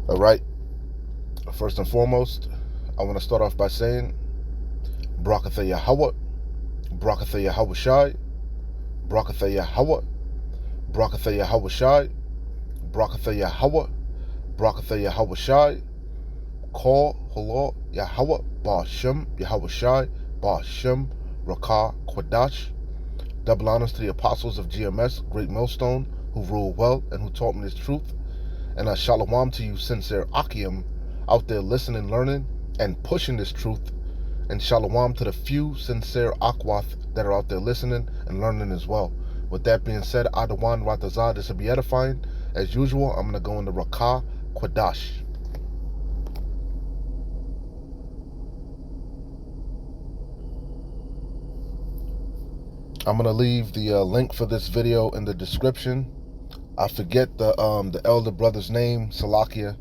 All right. First and foremost, I want to start off by saying, Barakatha Yahweh, Barakatha Yahweh Shai, Barakatha Yahweh, Barakatha Yahweh Shai, Barakatha Yahweh, Barakatha Yahweh Shai, Call Holo Yahweh, Ba'ashem Yahweh Shai, Ba'ashem Rakah Kwadash. Double honors to the apostles of GMS, Great Millstone, who rule well and who taught me this truth. And a shalom to you, sincere Akim, out there listening, learning, and pushing this truth. And shalom to the few sincere Akwath that are out there listening and learning as well. With that being said, Adawan Ratazah, this will be edifying. As usual, I'm going to go into Rakah Kwadash. I'm going to leave the link for this video in the description. I forget the elder brother's name, Salakia.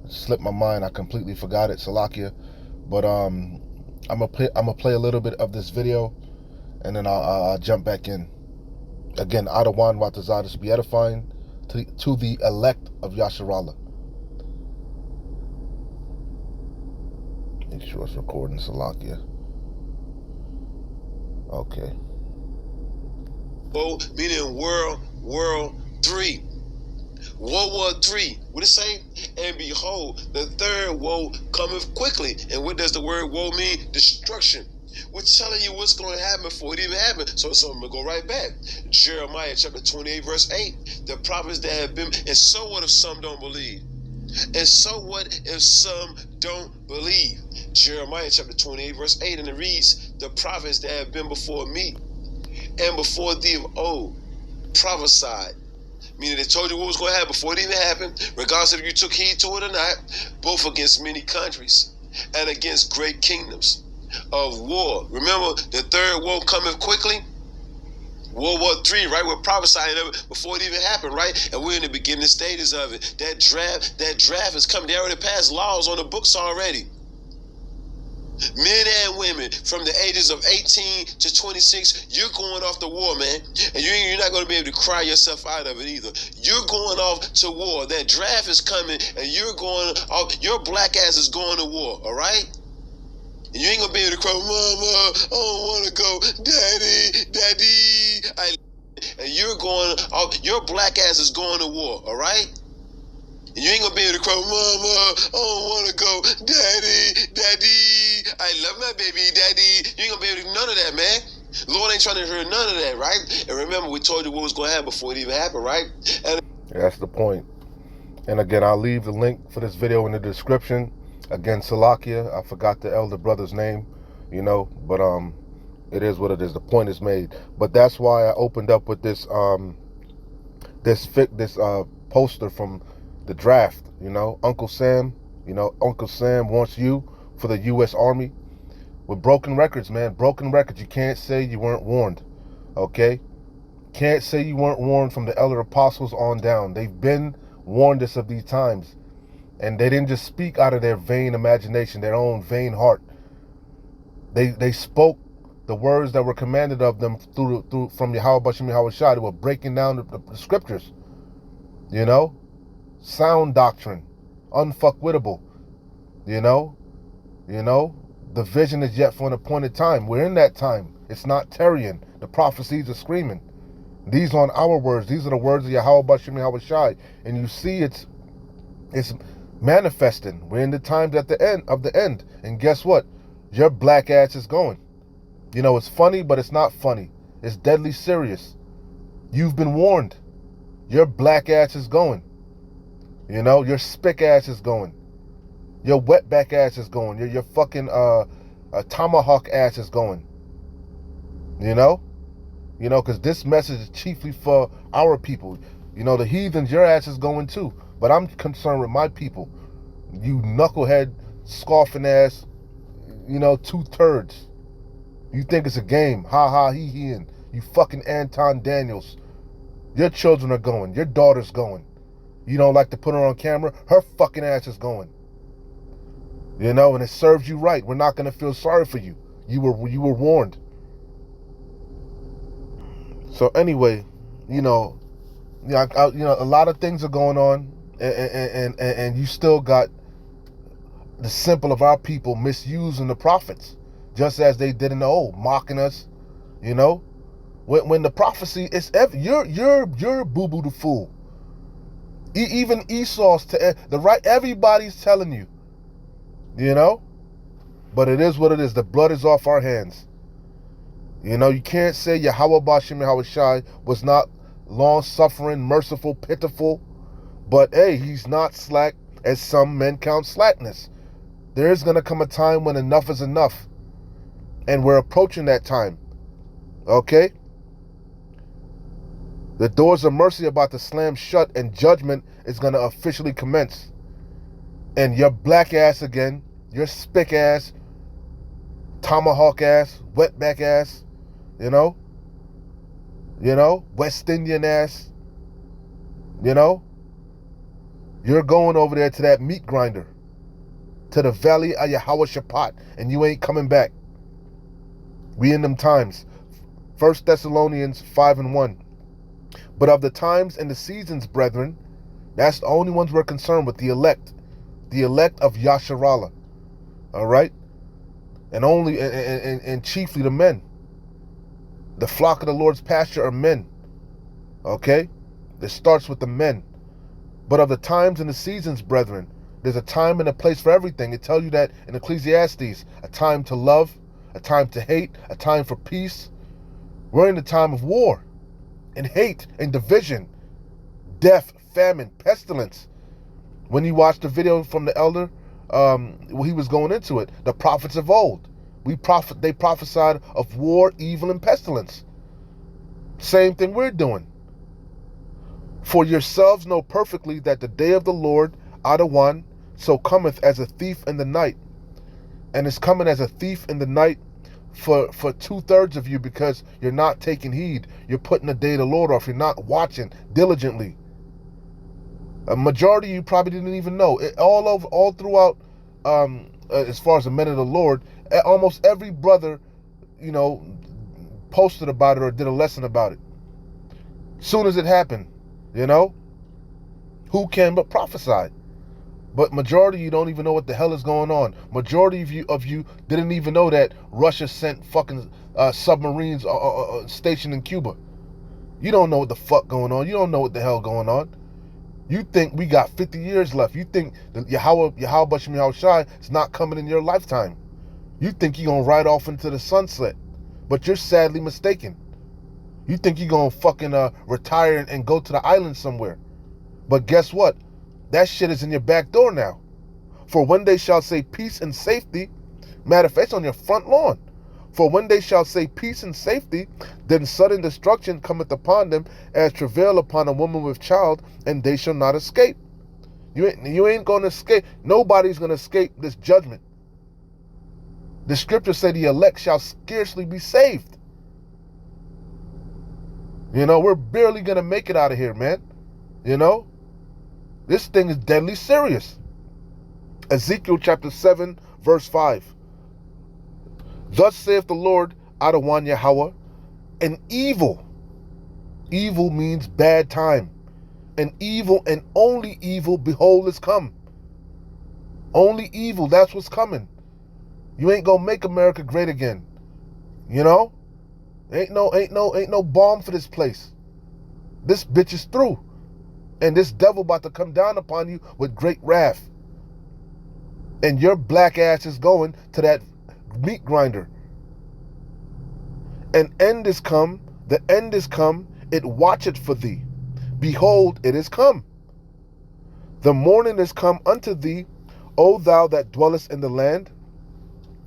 It slipped my mind. I completely forgot it, Salakia. But I'm gonna play a little bit of this video, and then I'll jump back in. Again, Adawan Watazah, this be edifying to the elect of Yasharallah. Make sure it's recording, Salakia. Okay. Woe, meaning world 3. World War 3. What it say? And behold, the third woe cometh quickly. And what does the word woe mean? Destruction. We're telling you what's going to happen before it even happened. So I'm going to go right back. Jeremiah chapter 28 verse 8. The prophets that have been, and so what if some don't believe? And so what if some don't believe? Jeremiah chapter 28 verse 8, and it reads, the prophets that have been before me and before thee of old prophesied. Meaning they told you what was going to happen before it even happened, regardless if you took heed to it or not, both against many countries and against great kingdoms of war. Remember, the third woe cometh quickly. World War 3, right? We're prophesying it before it even happened, right? And we're in the beginning stages of it. That draft is coming. They already passed laws on the books already. Men and women from the ages of 18 to 26, you're going off to war, man. And you're not going to be able to cry yourself out of it either. You're going off to war. That draft is coming, and you're going off. Your black ass is going to war, all right? And you ain't going to be able to cry, Mama, I don't want to go. Daddy. And you're going off. Your black ass is going to war, all right? And you ain't gonna be able to cry, Mama, I don't wanna go, Daddy, I love my baby, Daddy. You ain't gonna be able to do none of that, man. Lord ain't trying to hear none of that, right? And remember, we told you what was gonna happen before it even happened, right? And that's the point. And again, I'll leave the link for this video in the description. Again, Salakia, I forgot the elder brother's name, but it is what it is. The point is made. But that's why I opened up with this poster from the draft. Uncle Sam wants you for the U.S. Army. With broken records, man. Broken records. You can't say you weren't warned. Okay? Can't say you weren't warned from the elder apostles on down. They've been warned us of these times. And they didn't just speak out of their vain imagination, their own vain heart. They spoke the words that were commanded of them through from Yahweh Bashem Yahweh Shai. They were breaking down the scriptures. Sound doctrine, unfuckwittable. The vision is yet for an appointed time. We're in that time. It's not tarrying. The prophecies are screaming. These aren't our words. These are the words of Yahweh Bashem Yahweh Shai. And you see it's manifesting. We're in the times at the end of the end. And guess what? Your black ass is going. It's funny, but it's not funny. It's deadly serious. You've been warned. Your black ass is going. Your spick ass is going. Your wetback ass is going. Your fucking tomahawk ass is going. Because this message is chiefly for our people. The heathens, your ass is going too. But I'm concerned with my people. You knucklehead, scoffing ass, two turds. You think it's a game. Ha ha, he, and you fucking Anton Daniels. Your children are going. Your daughter's going. You don't like to put her on camera? Her fucking ass is going. And it serves you right. We're not going to feel sorry for you. You were warned. So anyway, a lot of things are going on. And you still got the simple of our people misusing the prophets, just as they did in the old, mocking us. You know, when the prophecy is you're boo boo the fool. Even Esau's the right. Everybody's telling you. You know, but it is what it is. The blood is off our hands. You know, you can't say Yahweh Bashim Yahweh Shai was not long suffering, merciful, pitiful. But hey, he's not slack as some men count slackness. There is going to come a time when enough is enough. And we're approaching that time. Okay? The doors of mercy are about to slam shut and judgment is going to officially commence. And your black ass again, your spick ass, tomahawk ass, wetback ass, you know, West Indian ass, you're going over there to that meat grinder, to the valley of Yahweh Shaphat, and you ain't coming back. We in them times. 1 Thessalonians 5:1. But of the times and the seasons, brethren, that's the only ones we're concerned with, the elect of Yasharallah. All right? And only and chiefly the men. The flock of the Lord's pasture are men. Okay? It starts with the men. But of the times and the seasons, brethren, there's a time and a place for everything. It tells you that in Ecclesiastes. A time to love, a time to hate, a time for peace. We're in the time of war and hate and division, death, famine, pestilence. When you watch the video from the elder, he was going into it. The prophets of old, they prophesied of war, evil, and pestilence. Same thing we're doing. For yourselves know perfectly that the day of the Lord, Adawan, so cometh as a thief in the night. And it's coming as a thief in the night for 2/3 of you, because you're not taking heed. You're putting the day of the Lord off. You're not watching diligently. A majority of you probably didn't even know. All throughout, as far as the men of the Lord, almost every brother, posted about it or did a lesson about it. Soon as it happened, who can but prophesy? But majority of you don't even know what the hell is going on. Majority of you didn't even know that Russia sent fucking submarines stationed in Cuba. You don't know what the fuck going on. You don't know what the hell going on. You think we got 50 years left. You think that Yahweh Bashim Yahweh Shai is not coming in your lifetime. You think you're going to ride off into the sunset. But you're sadly mistaken. You think you're going to fucking retire and go to the island somewhere. But guess what? That shit is in your back door now. For when they shall say peace and safety, matter of fact, it's on your front lawn. For when they shall say peace and safety, then sudden destruction cometh upon them as travail upon a woman with child, and they shall not escape. You ain't going to escape. Nobody's going to escape this judgment. The scriptures say the elect shall scarcely be saved. We're barely going to make it out of here, man. This thing is deadly serious. Ezekiel chapter 7, verse 5. Thus saith the Lord, Adawan Yahweh, an evil means bad time. An evil and only evil, behold, is come. Only evil, that's what's coming. You ain't gonna make America great again. Ain't no bomb for this place. This bitch is through. And this devil about to come down upon you with great wrath. And your black ass is going to that meat grinder. An end is come, the end is come, it watcheth for thee. Behold, it is come. The morning is come unto thee, O thou that dwellest in the land.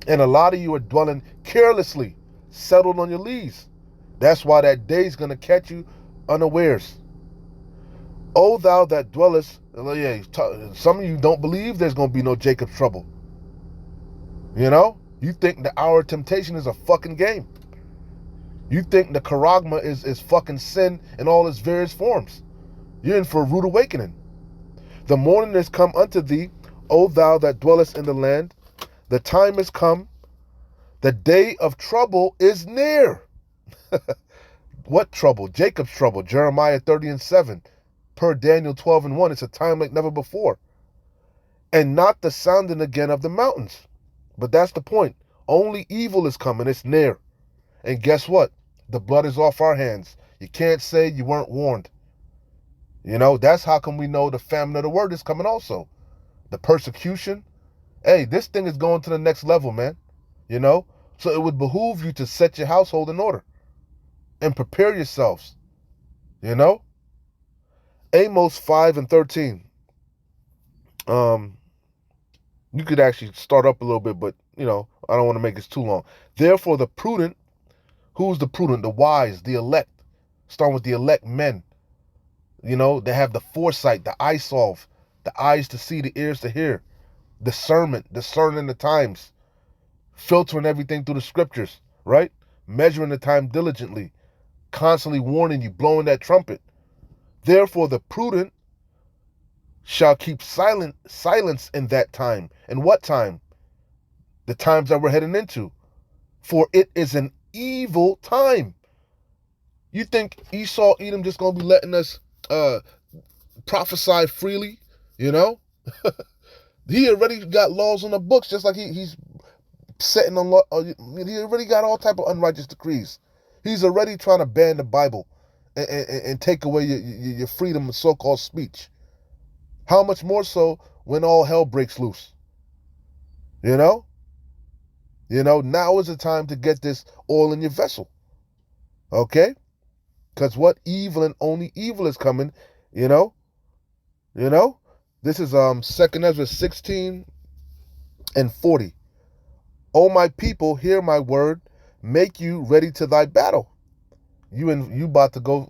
And a lot of you are dwelling carelessly, settled on your lees. That's why that day's going to catch you unawares. O thou that dwellest, some of you don't believe there's going to be no Jacob's trouble. You think the hour of temptation is a fucking game. You think the charagma is fucking sin in all its various forms. You're in for a rude awakening. The morning is come unto thee, O thou that dwellest in the land. The time is come. The day of trouble is near. What trouble? Jacob's trouble. Jeremiah 30:7. per Daniel 12:1, it's a time like never before. And not the sounding again of the mountains. But that's the point. Only evil is coming. It's near. And guess what? The blood is off our hands. You can't say you weren't warned. That's how come we know the famine of the word is coming also. The persecution. Hey, this thing is going to the next level, man. So it would behoove you to set your household in order and prepare yourselves. Amos 5:13. You could actually start up a little bit, but I don't want to make it too long. Therefore, the prudent, who's the prudent? The wise, the elect. Starting with the elect men. They have the foresight, the eye solve, the eyes to see, the ears to hear, discernment, discerning the times, filtering everything through the scriptures, right? Measuring the time diligently, constantly warning you, blowing that trumpet. Therefore, the prudent shall keep silence in that time. And what time? The times that we're heading into. For it is an evil time. You think Esau, Edom just going to be letting us prophesy freely? He already got laws on the books, just like he's setting on law. He already got all type of unrighteous decrees. He's already trying to ban the Bible and take away your freedom of so-called speech. How much more so when all hell breaks loose? Now is the time to get this oil in your vessel. Okay? Because what evil and only evil is coming, This is 2 Ezra 16:40. O my people, hear my word, make you ready to thy battle. You about to go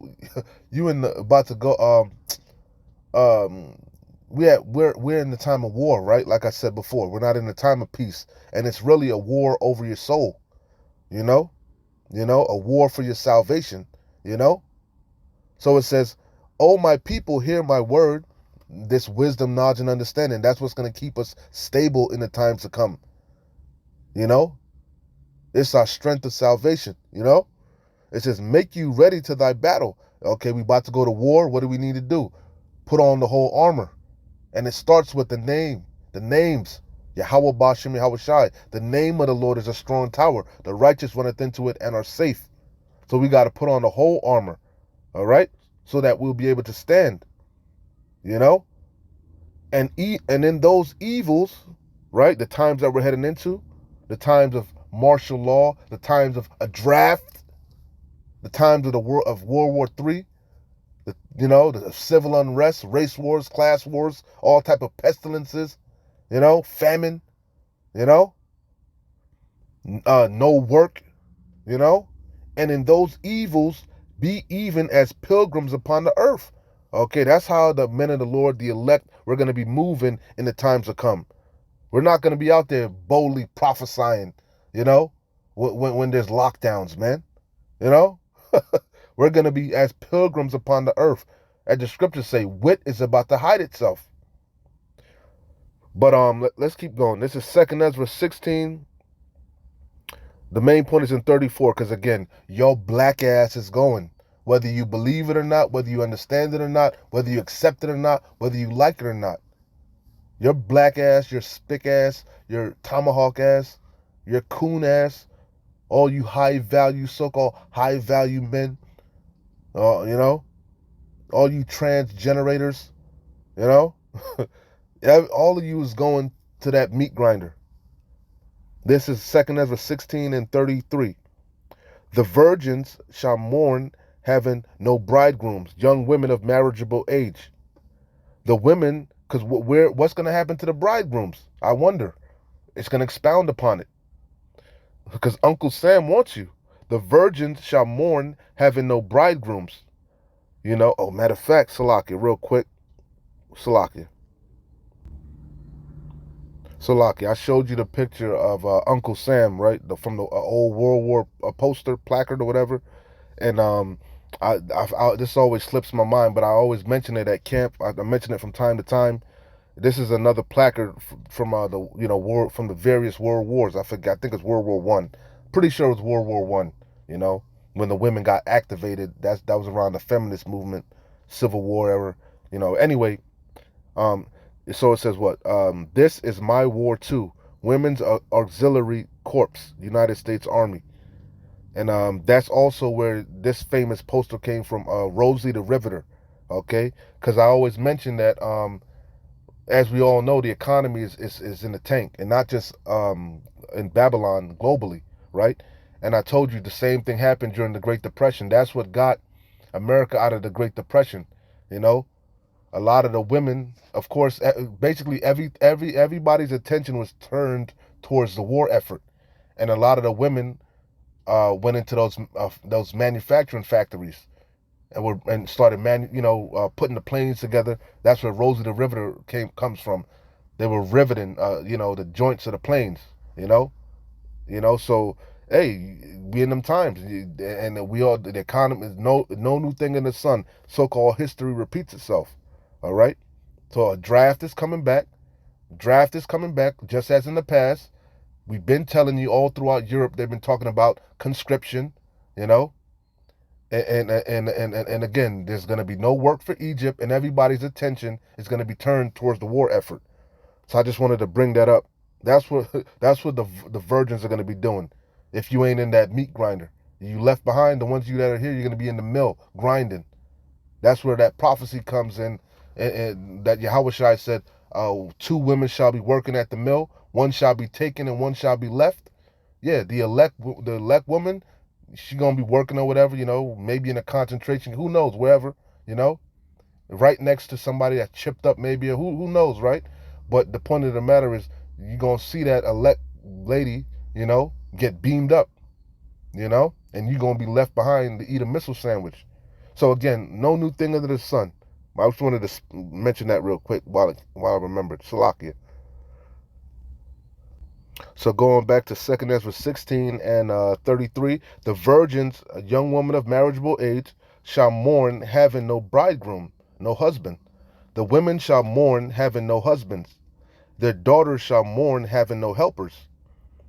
we're in the time of war, right? Like I said before, we're not in the time of peace, and it's really a war over your soul. A war for your salvation. So it says, "Oh my people, hear my word." This wisdom, knowledge, and understanding. That's what's going to keep us stable in the times to come. It's our strength of salvation. It says, "Make you ready to thy battle." Okay, we about to go to war. What do we need to do? Put on the whole armor. And it starts with the names. Yahweh Bashem, Yahweh Shai. The name of the Lord is a strong tower. The righteous runneth into it and are safe. So we got to put on the whole armor. All right? So that we'll be able to stand. And in those evils, right? The times that we're heading into, the times of martial law, the times of a draft, the times of World War III, the civil unrest, race wars, class wars, all type of pestilences, famine, no work, and in those evils, be even as pilgrims upon the earth. Okay, that's how the men of the Lord, the elect, we're going to be moving in the times to come. We're not going to be out there boldly prophesying, when there's lockdowns, man. We're going to be as pilgrims upon the earth. As the scriptures say, wit is about to hide itself. But let's keep going. This is 2 Ezra 16. The main point is in 34, because again, your black ass is going. Whether you believe it or not, whether you understand it or not, whether you accept it or not, whether you like it or not. Your black ass, your spick ass, your tomahawk ass, your coon ass, all you high value, so-called high value men, all you trans generators, all of you is going to that meat grinder. This is 2 Ezra 16:33. The virgins shall mourn, having no bridegrooms, young women of marriageable age. The women, because what's going to happen to the bridegrooms? I wonder. It's going to expound upon it. Because Uncle Sam wants you. The virgins shall mourn, having no bridegrooms. Matter of fact, Salakia, real quick. Salakia, I showed you the picture of Uncle Sam, right? From the old World War poster, placard, or whatever. And this always slips my mind, but I always mention it at camp. I mention it from time to time. This is another placard from the from the various world wars. I forget. I think it's World War I. Pretty sure it was World War I. When the women got activated. That was around the feminist movement, Civil War era. Anyway, um, so it says what? This is my war too. Women's Auxiliary Corps, United States Army. And that's also where this famous poster came from, Rosie the Riveter. Okay, because I always mention that, as we all know, the economy is in the tank, and not just in Babylon, globally, right? And I told you the same thing happened during the Great Depression. That's what got America out of the Great Depression. You know, a lot of the women, of course, basically everybody's attention was turned towards the war effort, and a lot of the women went into those manufacturing factories and started putting the planes together. That's where Rosie the Riveter comes from. They were riveting the joints of the planes. You know, So hey, we in them times, and we all, the economy is no new thing in the sun. So-called history repeats itself. All right. So a draft is coming back. Draft is coming back, just as in the past. We've been telling you all throughout Europe. They've been talking about conscription. You know, and again, there's going to be no work for Egypt, and everybody's attention is going to be turned towards the war effort. So I just wanted to bring that up. That's what that's what the virgins are going to be doing. If you ain't in that meat grinder, you left behind. The ones you that are here, you're going to be in the mill grinding. That's where that prophecy comes in, and that Yahushua said, two women shall be working at the mill, one shall be taken and one shall be left. Yeah, the elect woman, she gonna be working or whatever, maybe in a concentration, who knows, wherever, you know, right next to somebody that's chipped up, maybe, or who knows, right? But the point of the matter is, you gonna see that elect lady, get beamed up, and you gonna be left behind to eat a missile sandwich. So again, no new thing under the sun. I just wanted to mention that real quick while I remembered. Salakia. So going back to 2nd Ezra 16 and 33, the virgins, a young woman of marriageable age, shall mourn having no bridegroom, no husband. The women shall mourn having no husbands. Their daughters shall mourn having no helpers.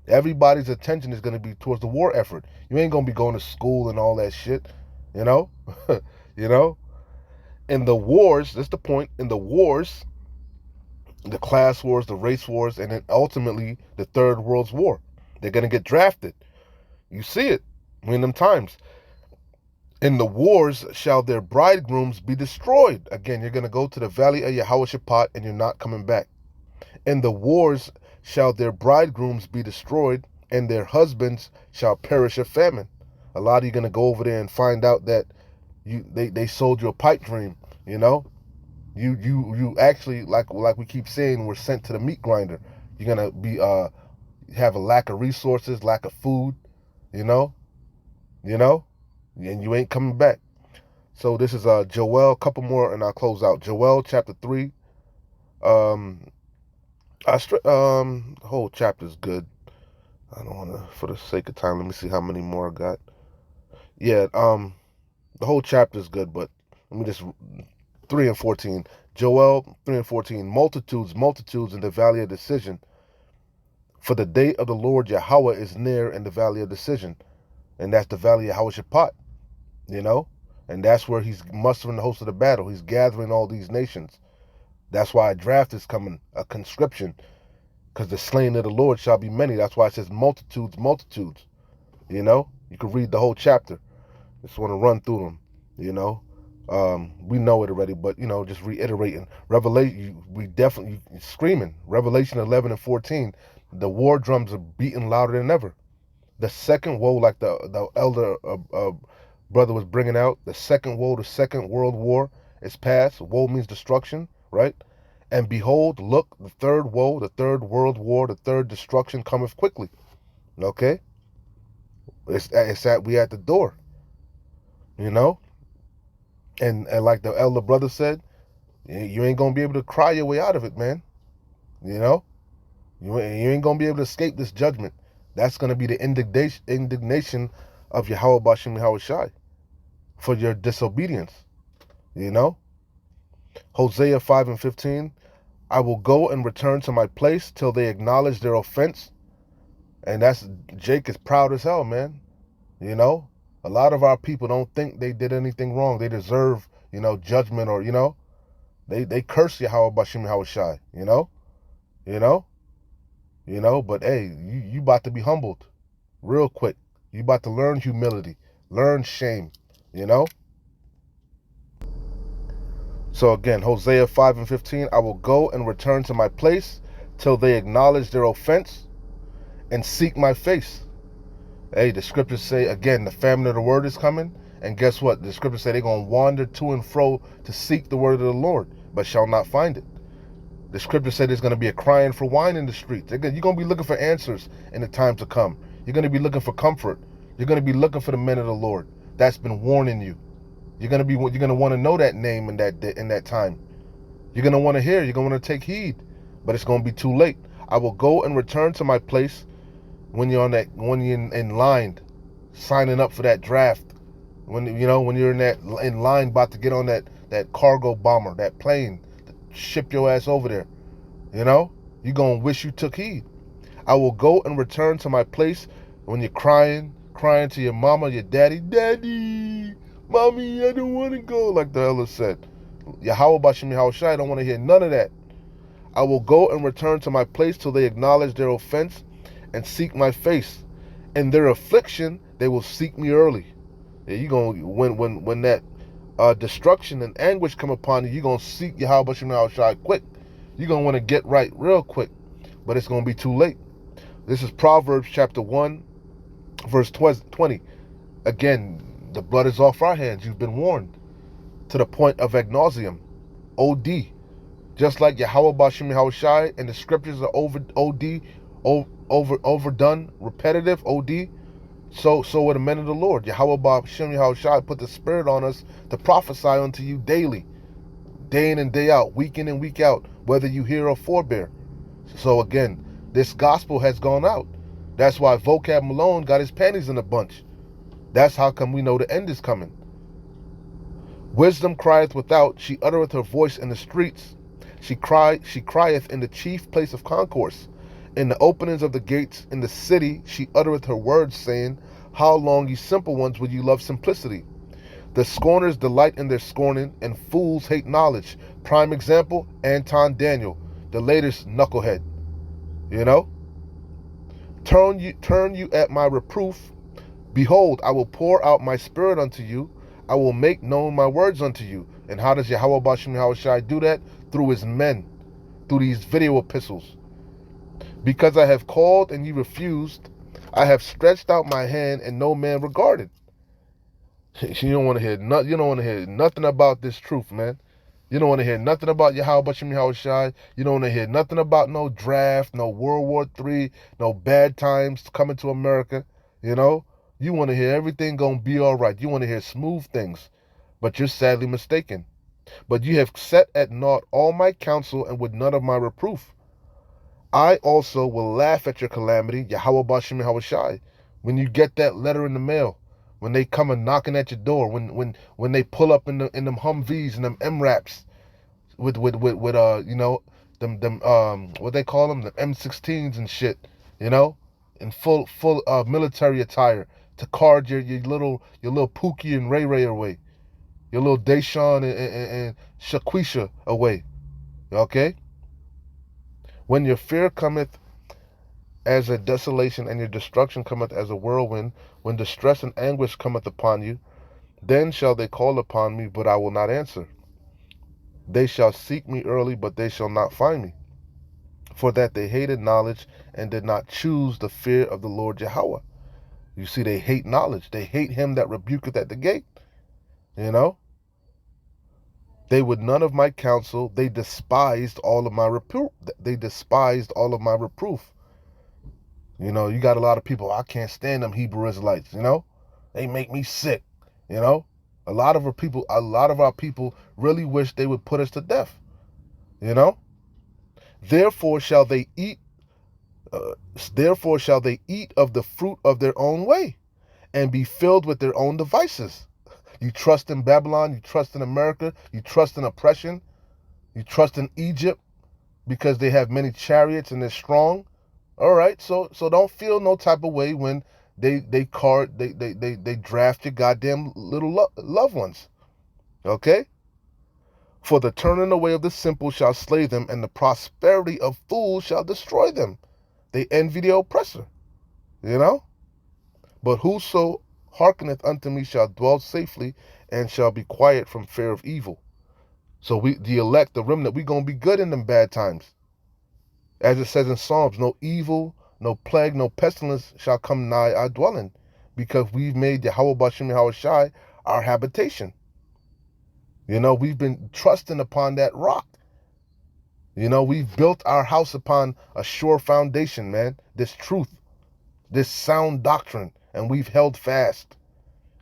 Everybody's attention is going to be towards the war effort. You ain't going to be going to school and all that shit, you know? you know? In the wars, that's the point, in the wars, the class wars, the race wars, and then ultimately the Third World War. They're going to get drafted. You see it in them times. In the wars shall their bridegrooms be destroyed. Again, you're going to go to the valley of Yehoshaphat and you're not coming back. In the wars shall their bridegrooms be destroyed, and their husbands shall perish of famine. A lot of you are going to go over there and find out that they sold you a pipe dream, you know? You actually, like we keep saying, were sent to the meat grinder. You're gonna be have a lack of resources, lack of food, you know, and you ain't coming back. So this is Joel, a couple more, and I'll close out. Joel chapter 3. The whole chapter is good. I don't want to, for the sake of time. Let me see how many more I got. Yeah, the whole chapter is good, but let me just 3 and 14. Joel 3 and 14. Multitudes, multitudes in the valley of decision. For the day of the Lord Yahweh is near in the valley of decision. And that's the valley of Yehoshaphat, And that's where he's mustering the host of the battle. He's gathering all these nations. That's why a draft is coming, a conscription. Because the slain of the Lord shall be many. That's why it says multitudes, multitudes. You can read the whole chapter. Just want to run through them, we know it already, but just reiterating. Revelation, we definitely screaming. Revelation 11 and 14, the war drums are beating louder than ever. The second woe, like the elder brother was bringing out, the second woe, the Second World War is past. Woe means destruction, right? And behold, look, the third woe, the third world war, the third destruction cometh quickly. Okay, we at the door. And like the elder brother said, you ain't gonna be able to cry your way out of it, man. You ain't gonna be able to escape this judgment. That's gonna be the indignation of Yahweh Bashim Yahushai for your disobedience. Hosea 5 and 15. I will go and return to my place till they acknowledge their offense. And that's, Jake is proud as hell, man. A lot of our people don't think they did anything wrong. They deserve, judgment, or, They curse Yahweh Bashim Yahushai, you know? But hey, you about to be humbled real quick. You about to learn humility, learn shame, you know? So again, Hosea 5:15, I will go and return to my place till they acknowledge their offense and seek my face. Hey, the scriptures say, again, the famine of the word is coming. And guess what? The scriptures say they're going to wander to and fro to seek the word of the Lord, but shall not find it. The scripture said there's going to be a crying for wine in the streets. You're going to be looking for answers in the time to come. You're going to be looking for comfort. You're going to be looking for the men of the Lord. That's been warning you. You're going to want to know that name in that time. You're going to want to hear. You're going to want to take heed. But it's going to be too late. I will go and return to my place when you're in line, signing up for that draft. When you're in line about to get on that cargo bomber, that plane, to ship your ass over there. You're going to wish you took heed. I will go and return to my place when you're crying to your mama, your daddy, mommy, I don't want to go, like the elder said. Yahweh Bashim Yahushai, I don't want to hear none of that. I will go and return to my place till they acknowledge their offense and seek my face. In their affliction, they will seek me early. Yeah, you gonna when that destruction and anguish come upon you, you're gonna seek Yahweh Bashim Yahushai quick. You're gonna want to get right real quick, but it's gonna be too late. This is Proverbs chapter 1, verse 20. Again, the blood is off our hands. You've been warned to the point of ad nauseum, OD. Just like Yahweh Bashim Yahushai and the scriptures are overdone, repetitive, OD. So are the men of the Lord. Yahweh Bashim Yahushai put the spirit on us to prophesy unto you daily, day in and day out, week in and week out, whether you hear or forbear. So again, this gospel has gone out. That's why Vocab Malone got his panties in a bunch. That's how come we know the end is coming. Wisdom crieth without, she uttereth her voice in the streets. She crieth in the chief place of concourse. In the openings of the gates in the city, she uttereth her words, saying, how long, ye simple ones, will you love simplicity? The scorners delight in their scorning, and fools hate knowledge. Prime example, Anton Daniel, the latest knucklehead. Turn you at my reproof. Behold, I will pour out my spirit unto you. I will make known my words unto you. And how does Yahweh Bashim Yahushai do that? Through his men, through these video epistles. Because I have called and ye refused, I have stretched out my hand and no man regarded. You don't want to hear nothing about this truth, man. You don't want to hear nothing about Yahweh Bashim Yahushai. You don't want to hear nothing about no draft, no World War III, no bad times coming to America. You want to hear everything gonna be all right. You want to hear smooth things, but you're sadly mistaken. But you have set at naught all my counsel and with none of my reproof. I also will laugh at your calamity, Yahweh Bashim Yahushai, when you get that letter in the mail, when they come and knocking at your door, when they pull up in them Humvees and them MRAPs with them what they call them, the M16s and shit, in full military attire to card your little Pookie and Ray Ray away, your little Deshaun and Shaquisha away, okay? When your fear cometh as a desolation, and your destruction cometh as a whirlwind, when distress and anguish cometh upon you, then shall they call upon me, but I will not answer. They shall seek me early, but they shall not find me. For that they hated knowledge and did not choose the fear of the Lord Yahweh. You see, they hate knowledge. They hate him that rebuketh at the gate. They would none of my counsel. They despised all of my reproof. You got a lot of people, I can't stand them Hebrew Israelites, They make me sick, A lot of our people really wish they would put us to death, Therefore shall they eat of the fruit of their own way, and be filled with their own devices. You trust in Babylon, you trust in America, you trust in oppression, you trust in Egypt because they have many chariots and they're strong. All right, so don't feel no type of way when they draft your goddamn little loved ones. Okay? For the turning away of the simple shall slay them, and the prosperity of fools shall destroy them. They envy the oppressor, you know? But whoso hearkeneth unto me shall dwell safely, and shall be quiet from fear of evil. So we, the elect, the remnant, we gonna be good in them bad times. As it says in Psalms, no evil, no plague, no pestilence shall come nigh our dwelling, because we've made Yahweh Bashem Yahweh Shai our habitation. You know, we've been trusting upon that rock. You know, we've built our house upon a sure foundation, man. This truth, this sound doctrine, and we've held fast.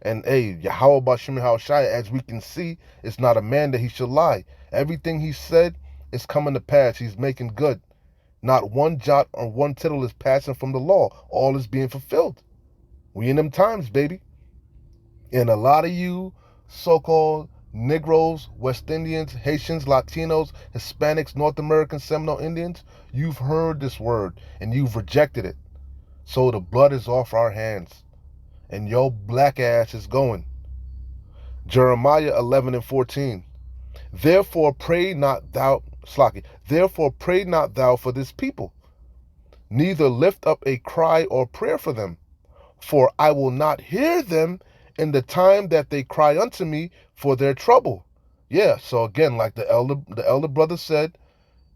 And hey, Yahweh Bashem Yahweh Shai, as we can see, is not a man that he should lie. Everything he said is coming to pass. He's making good. Not one jot or one tittle is passing from the law. All is being fulfilled. We in them times, baby. And a lot of you so-called Negroes, West Indians, Haitians, Latinos, Hispanics, North American Seminole Indians, you've heard this word and you've rejected it. So the blood is off our hands. And your black ass is going. Jeremiah 11:14. Therefore pray not thou, Slaki, therefore pray not thou for this people, neither lift up a cry or prayer for them, for I will not hear them in the time that they cry unto me for their trouble. Yeah, so again, like the elder brother said,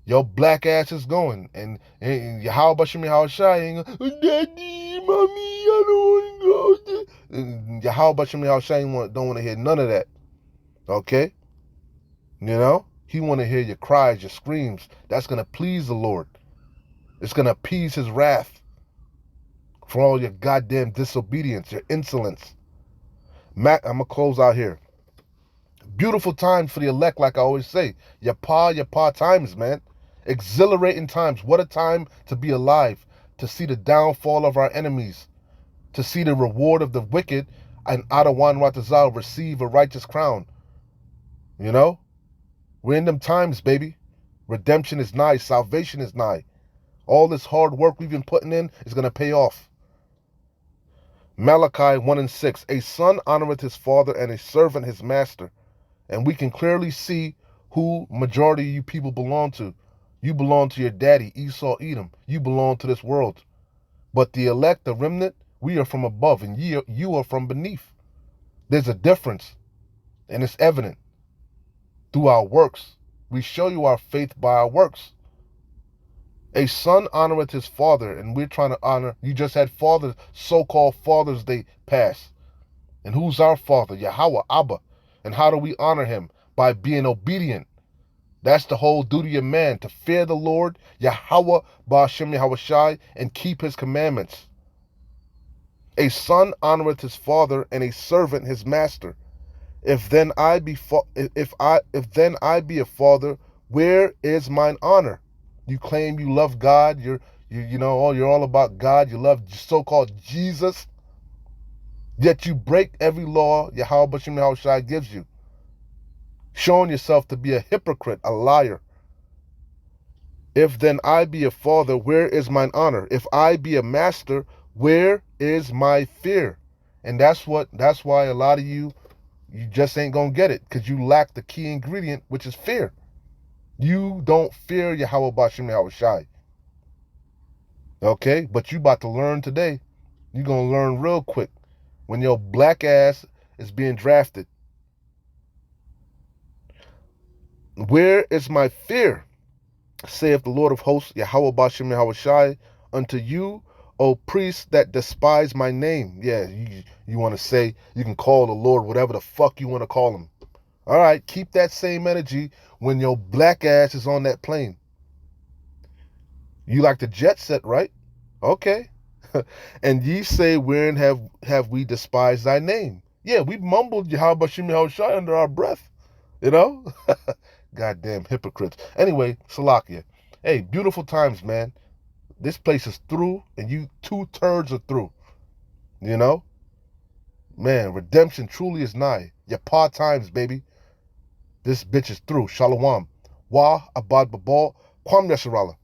your black ass is going, and Yahweh Bashem Yahweh Shai ain't going, Daddy, mommy, I don't want to go. And Yahweh Bashem Yahweh Shai don't want to hear none of that. Okay? You know? He want to hear your cries, your screams. That's going to please the Lord. It's going to appease his wrath for all your goddamn disobedience, your insolence. Mac, I'm going to close out here. Beautiful times for the elect, like I always say. Your pa times, man. Exhilarating times. What a time to be alive, to see the downfall of our enemies, to see the reward of the wicked, and Adawan Ratazal receive a righteous crown. You know? We're in them times, baby. Redemption is nigh. Salvation is nigh. All this hard work we've been putting in is going to pay off. Malachi 1:6. A son honoreth his father, and a servant his master. And we can clearly see who majority of you people belong to. You belong to your daddy, Esau, Edom. You belong to this world. But the elect, the remnant, we are from above, and you are from beneath. There's a difference, and it's evident through our works. We show you our faith by our works. A son honoreth his father, and we're trying to honor. You just had fathers, so-called Father's Day pass. And who's our father? Yahweh, Abba. And how do we honor him? By being obedient. That's the whole duty of man, to fear the Lord, Yahweh, Ba'ashem Yahweh Shai, and keep his commandments. A son honoreth his father, and a servant his master. If then I be a father, where is mine honor? You claim you love God, you're all about God, you love so-called Jesus, yet you break every law Yahweh Bashem Yahweh Shai gives you, showing yourself to be a hypocrite, a liar. If then I be a father, where is mine honor? If I be a master, where is my fear? And that's why a lot of you just ain't gonna get it, because you lack the key ingredient, which is fear. You don't fear Yahweh Bashem Yahweh Shai. Okay? But you about to learn today. You're gonna learn real quick when your black ass is being drafted. Where is my fear? Saith the Lord of hosts, Yahweh Bashem Yahweh Shai, unto you, O priests that despise my name. Yeah, you want to say, you can call the Lord whatever the fuck you want to call him. All right, keep that same energy when your black ass is on that plane. You like the jet set, right? Okay. And ye say, wherein have we despised thy name? Yeah, we mumbled Yahweh Bashem Yahweh Shai under our breath. You know? Goddamn hypocrites. Anyway, Salakia. Hey, beautiful times, man. This place is through, and you 2/3 are through. You know? Man, redemption truly is nigh. Your pa times, baby. This bitch is through. Shalom. Wa abad babal. Kwam Yasharallah.